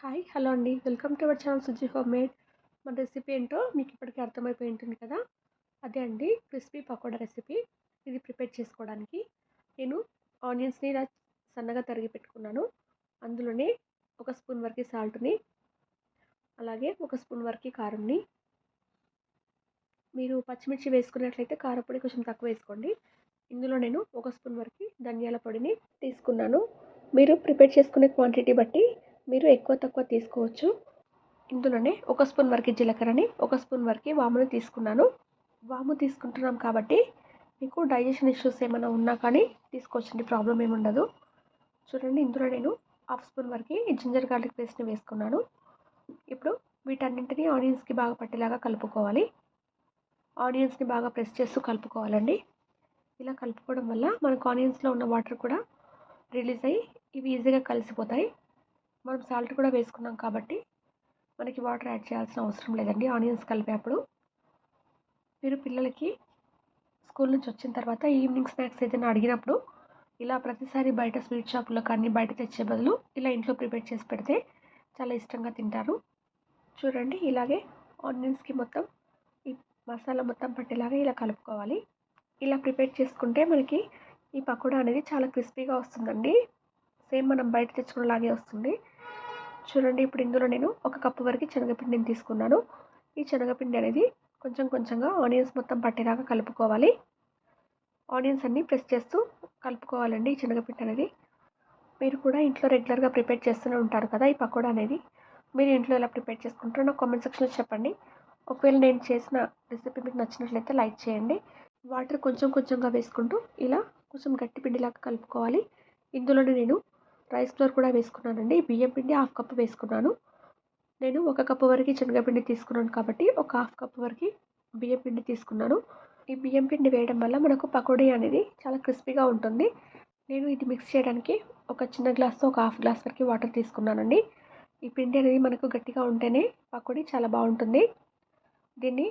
Hi hello అండి. Welcome to our channel Suji home made. మన recipe ఏంటో మీకు ఇప్పటికి అర్థమైపోయి ఉంటుంది కదా. అదే అండి క్రిస్పీ పకోడా రెసిపీ. ఇది ప్రిపేర్ చేసుకోవడానికి నేను ఆనియన్స్ని ఇలా సన్నగా తరిగి పెట్టుకున్నాను. అందులోనే ఒక స్పూన్ వరకు సాల్ట్ని, అలాగే ఒక స్పూన్ వరకు కారంని. మీరు పచ్చిమిర్చి వేసుకున్నట్లయితే కారపొడి కొంచెం తక్కువ వేసుకోండి. ఇందులో నేను ఒక స్పూన్ వరకు ధనియాల పొడిని తీసుకున్నాను. మీరు ప్రిపేర్ చేసుకునే క్వాంటిటీ బట్టి మీరు ఎక్కువ తక్కువ తీసుకోవచ్చు. ఇందులోనే ఒక స్పూన్ వరకు జీలకర్రని, ఒక స్పూన్ వరకు వాముని తీసుకున్నాను. వాము తీసుకుంటున్నాం కాబట్టి మీకు డైజెషన్ ఇష్యూస్ ఏమైనా ఉన్నా కానీ తీసుకోవచ్చండి, ప్రాబ్లం ఏమి ఉండదు. చూడండి, ఇందులో నేను హాఫ్ స్పూన్ వరకు జింజర్ గార్లిక్ పేస్ట్ని వేసుకున్నాను. ఇప్పుడు వీటన్నింటినీ ఆనియన్స్కి బాగా పట్టేలాగా కలుపుకోవాలి. ఆనియన్స్ని బాగా ప్రెస్ చేస్తూ కలుపుకోవాలండి. ఇలా కలుపుకోవడం వల్ల మనకు ఆనియన్స్లో ఉన్న వాటర్ కూడా రిలీజ్ అయ్యి ఇవి ఈజీగా కలిసిపోతాయి. మనం సాల్ట్ కూడా వేసుకున్నాం కాబట్టి మనకి వాటర్ యాడ్ చేయాల్సిన అవసరం లేదండి ఆనియన్స్ కలిపేప్పుడు. మీరు పిల్లలకి స్కూల్ నుంచి వచ్చిన తర్వాత ఈవినింగ్ స్నాక్స్ ఏదైనా అడిగినప్పుడు ఇలా ప్రతిసారి బయట స్వీట్ షాపులో కానీ బయట తెచ్చే బదులు ఇలా ఇంట్లో ప్రిపేర్ చేసి పెడితే చాలా ఇష్టంగా తింటారు. చూడండి, ఇలాగే ఆనియన్స్కి మొత్తం ఈ మసాలా మొత్తం పట్టేలాగా ఇలా కలుపుకోవాలి. ఇలా ప్రిపేర్ చేసుకుంటే మనకి ఈ పకోడా అనేది చాలా క్రిస్పీగా వస్తుందండి. సేమ్ మనం బయట తెచ్చుకునేలాగే వస్తుంది. చూడండి, ఇప్పుడు ఇందులో నేను ఒక కప్పు వరకు శనగపిండిని తీసుకున్నాను. ఈ శనగపిండి అనేది కొంచెం కొంచెంగా ఆనియన్స్ మొత్తం పట్టేలాగా కలుపుకోవాలి. ఆనియన్స్ అన్నీ ప్రెస్ చేస్తూ కలుపుకోవాలండి ఈ శనగపిండి అనేది. మీరు కూడా ఇంట్లో రెగ్యులర్గా ప్రిపేర్ చేస్తూనే ఉంటారు కదా ఈ పకోడా అనేది. మీరు ఇంట్లో ఎలా ప్రిపేర్ చేసుకుంటారో నాకు కామెంట్ సెక్షన్లో చెప్పండి. ఒకవేళ నేను చేసిన రెసిపీ మీకు నచ్చినట్లయితే లైక్ చేయండి. వాటర్ కొంచెం కొంచెంగా వేసుకుంటూ ఇలా కొంచెం గట్టి పిండిలాగా కలుపుకోవాలి. ఇందులోనే నేను రైస్ ఫ్లోర్ కూడా వేసుకున్నానండి. బియ్యం పిండి హాఫ్ కప్పు వేసుకున్నాను. నేను ఒక కప్పు వరకు శనగపిండి తీసుకున్నాను కాబట్టి ఒక హాఫ్ కప్పు వరకు బియ్యం పిండి తీసుకున్నాను. ఈ బియ్యం పిండి వేయడం వల్ల మనకు పకోడీ అనేది చాలా క్రిస్పీగా ఉంటుంది. నేను ఇది మిక్స్ చేయడానికి ఒక చిన్న గ్లాస్తో ఒక హాఫ్ గ్లాస్ వరకు వాటర్ తీసుకున్నానండి. ఈ పిండి అనేది మనకు గట్టిగా ఉంటేనే పకోడీ చాలా బాగుంటుంది. దీన్ని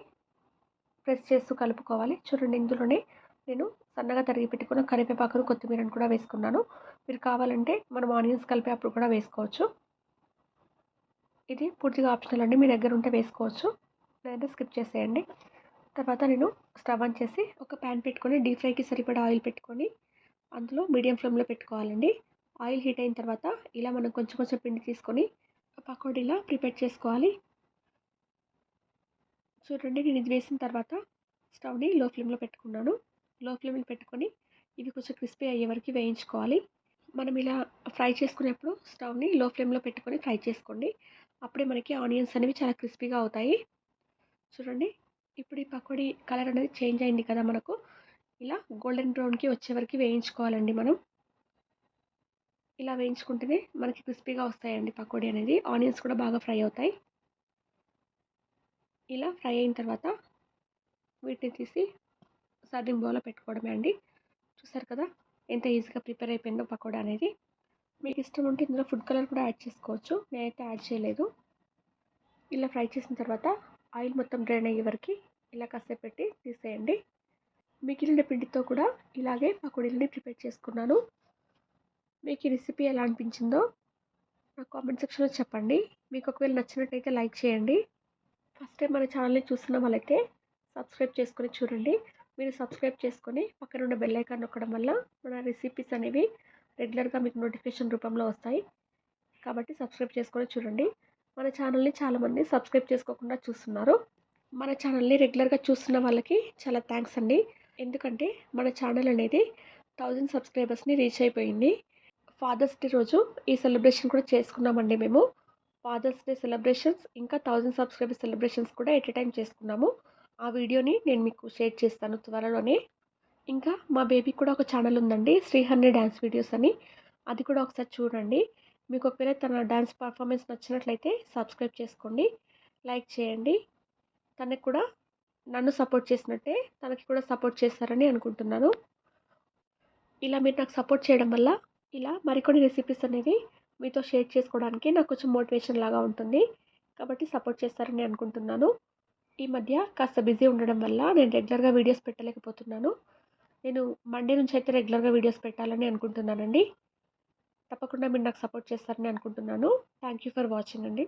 ప్రెస్ చేస్తూ కలుపుకోవాలి. చూడండి, ఇందులోనే నేను సన్నగా తరిగి పెట్టుకున్న కరివేపాకును, కొత్తిమీరను కూడా వేసుకున్నాను. మీరు కావాలంటే మనం ఆనియన్స్ కలిపేటప్పుడు కూడా వేసుకోవచ్చు. ఇది పూర్తిగా ఆప్షనల్ అండి, మీ దగ్గర ఉంటే వేసుకోవచ్చు, లేదంటే స్కిప్ చేసేయండి. తర్వాత నేను స్టవ్ ఆన్ చేసి ఒక ప్యాన్ పెట్టుకొని డీప్ ఫ్రైకి సరిపడా ఆయిల్ పెట్టుకొని అందులో మీడియం ఫ్లేమ్లో పెట్టుకోవాలండి. ఆయిల్ హీట్ అయిన తర్వాత ఇలా మనం కొంచెం కొంచెం పిండి తీసుకొని పకోడీలా ప్రిపేర్ చేసుకోవాలి. చూడండి, నేను ఇది వేసిన తర్వాత స్టవ్ని లో ఫ్లేమ్లో పెట్టుకున్నాను. లో ఫ్లేమ్లో పెట్టుకొని ఇవి కొంచెం క్రిస్పీ అయ్యే వరకు వేయించుకోవాలి. మనం ఇలా ఫ్రై చేసుకునేప్పుడు స్టవ్ని లో ఫ్లేమ్లో పెట్టుకొని ఫ్రై చేసుకోండి. అప్పుడే మనకి ఆనియన్స్ అనేవి చాలా క్రిస్పీగా అవుతాయి. చూడండి, ఇప్పుడు ఈ పకోడీ కలర్ అనేది చేంజ్ అయింది కదా. మనకు ఇలా గోల్డెన్ బ్రౌన్కి వచ్చే వరకు వేయించుకోవాలండి. మనం ఇలా వేయించుకుంటేనే మనకి క్రిస్పీగా వస్తాయండి పకోడీ అనేది. ఆనియన్స్ కూడా బాగా ఫ్రై అవుతాయి. ఇలా ఫ్రై అయిన తర్వాత వీటిని తీసి సర్వింగ్ బౌల్లో పెట్టుకోవడమే అండి. చూసారు కదా ఎంత ఈజీగా ప్రిపేర్ అయిపోయిందో పకోడా అనేది. మీకు ఇష్టం ఉంటే ఇందులో ఫుడ్ కలర్ కూడా యాడ్ చేసుకోవచ్చు. నేనైతే యాడ్ చేయలేదు. ఇలా ఫ్రై చేసిన తర్వాత ఆయిల్ మొత్తం డ్రైన్ అయ్యే వరకు ఇలా కాసేపు పెట్టి తీసేయండి. మిగిలిన పిండితో కూడా ఇలాగే పకోడీలని ప్రిపేర్ చేసుకున్నాను. మీకు ఈ రెసిపీ ఎలా అనిపించిందో నాకు కామెంట్ సెక్షన్లో చెప్పండి. మీకు ఒకవేళ నచ్చినట్టయితే లైక్ చేయండి. ఫస్ట్ టైం మన ఛానల్ని చూస్తున్న వాళ్ళైతే సబ్స్క్రైబ్ చేసుకొని చూడండి. మీరు సబ్స్క్రైబ్ చేసుకొని పక్కన ఉన్న బెల్ ఐకాన్ నొక్కడం వల్ల మన రెసిపీస్ అనేవి రెగ్యులర్గా మీకు నోటిఫికేషన్ రూపంలో వస్తాయి. కాబట్టి సబ్స్క్రైబ్ చేసుకొని చూడండి. మన ఛానల్ని చాలామంది సబ్స్క్రైబ్ చేసుకోకుండా చూస్తున్నారు. మన ఛానల్ని రెగ్యులర్గా చూస్తున్న వాళ్ళకి చాలా థ్యాంక్స్ అండి. ఎందుకంటే మన ఛానల్ అనేది 1000 సబ్స్క్రైబర్స్ని రీచ్ అయిపోయింది. ఫాదర్స్ డే రోజు ఈ సెలబ్రేషన్ కూడా చేసుకున్నామండి మేము. ఫాదర్స్ డే సెలబ్రేషన్స్ ఇంకా 1000 సబ్స్క్రైబర్ సెలబ్రేషన్స్ కూడా ఎట్ ఎ టైం చేసుకున్నాము. ఆ వీడియోని నేను మీకు షేర్ చేస్తాను త్వరలోనే. ఇంకా మా బేబీకి కూడా ఒక ఛానల్ ఉందండి, శ్రీహర్ని డ్యాన్స్ వీడియోస్ అని. అది కూడా ఒకసారి చూడండి. మీకు ఒకవేళ తన డ్యాన్స్ పర్ఫార్మెన్స్ నచ్చినట్లయితే సబ్స్క్రైబ్ చేసుకోండి, లైక్ చేయండి. తనకి కూడా నన్ను సపోర్ట్ చేసినట్టే తనకి కూడా సపోర్ట్ చేస్తారని అనుకుంటున్నాను. ఇలా మీరు నాకు సపోర్ట్ చేయడం వల్ల ఇలా మరికొన్ని రెసిపీస్ అనేవి మీతో షేర్ చేసుకోవడానికి నాకు కొంచెం మోటివేషన్ లాగా ఉంటుంది. కాబట్టి సపోర్ట్ చేస్తారని అనుకుంటున్నాను. ఈ మధ్య కాస్త బిజీ ఉండడం వల్ల నేను రెగ్యులర్గా వీడియోస్ పెట్టలేకపోతున్నాను. నేను మండే నుంచి అయితే రెగ్యులర్గా వీడియోస్ పెట్టాలని అనుకుంటున్నానండి. తప్పకుండా మీరు నాకు సపోర్ట్ చేస్తారని అనుకుంటున్నాను. థ్యాంక్ యూ ఫర్ వాచింగ్ అండి.